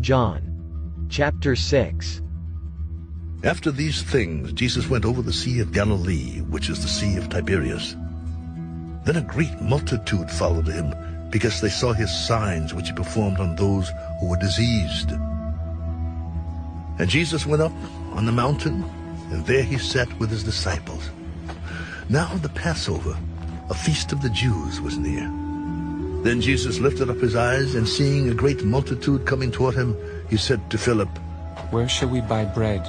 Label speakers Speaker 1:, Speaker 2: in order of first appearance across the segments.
Speaker 1: John chapter 6.
Speaker 2: After these things, Jesus went over the Sea of Galilee, which is the Sea of Tiberias. Then a great multitude followed him, because they saw his signs which he performed on those who were diseased. And Jesus went up on the mountain, and there he sat with his disciples. Now the Passover, a feast of the Jews, was near. Then Jesus lifted up his eyes, and seeing a great multitude coming toward him, he said to Philip,
Speaker 3: "Where shall we buy bread,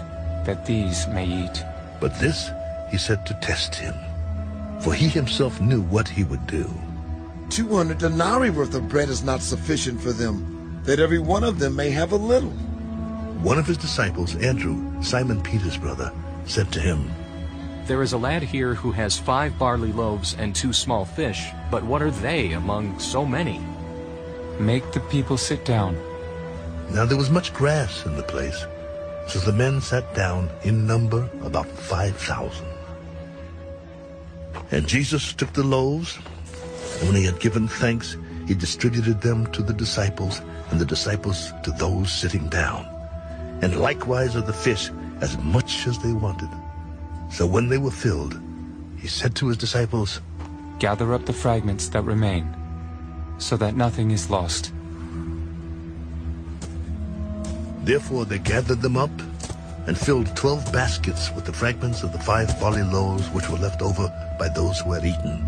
Speaker 3: that these may eat?"
Speaker 2: But this he said to test him, for he himself knew what he would do.
Speaker 4: 200 denarii worth of bread is not sufficient for them, that every one of them may have a little.
Speaker 2: One of his disciples, Andrew, Simon Peter's brother, said to him,
Speaker 5: "There is a lad here who has 5 barley loaves and 2 small fish, but what are they among so many?"
Speaker 3: "Make the people sit down."
Speaker 2: Now there was much grass in the place, so the men sat down, in number about 5,000. And Jesus took the loaves, and when he had given thanks, he distributed them to the disciples, and the disciples to those sitting down, and likewise of the fish as much as they wanted. So when they were filled, he said to his disciples,
Speaker 3: "Gather up the fragments that remain, so that nothing is lost."
Speaker 2: Therefore they gathered them up, and filled 12 baskets with the fragments of the 5 barley loaves which were left over by those who had eaten.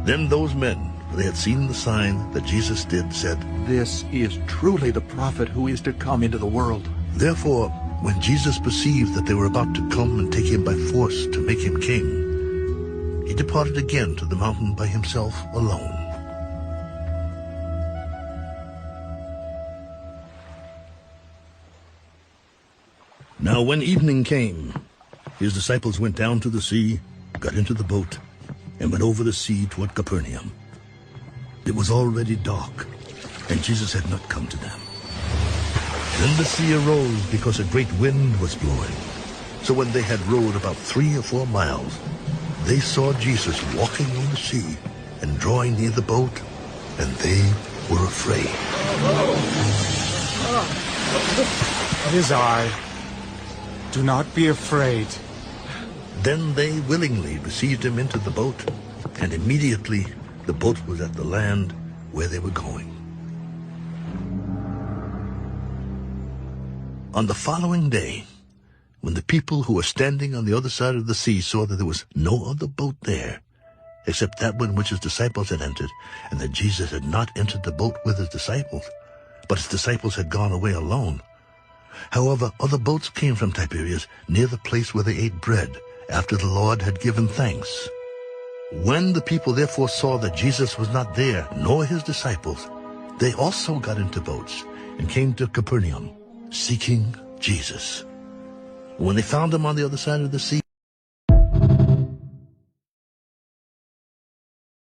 Speaker 2: Then those men, when they had seen the sign that Jesus did, said,
Speaker 6: "This is truly the prophet who is to come into the world."
Speaker 2: Therefore, when Jesus perceived that they were about to come and take him by force to make him king, he departed again to the mountain by himself alone. Now when evening came, his disciples went down to the sea, got into the boat, and went over the sea toward Capernaum. It was already dark, and Jesus had not come to them. Then the sea arose because a great wind was blowing. So when they had rowed about 3 or 4 miles, they saw Jesus walking on the sea and drawing near the boat, and they were afraid.
Speaker 3: "It is I. Do not be afraid."
Speaker 2: Then they willingly received him into the boat, and immediately the boat was at the land where they were going. On the following day, when the people who were standing on the other side of the sea saw that there was no other boat there, except that one which his disciples had entered, and that Jesus had not entered the boat with his disciples, but his disciples had gone away alone. However, other boats came from Tiberias, near the place where they ate bread, after the Lord had given thanks. When the people therefore saw that Jesus was not there, nor his disciples, they also got into boats, and came to Capernaum, seeking Jesus. When they found him on the other side of the sea,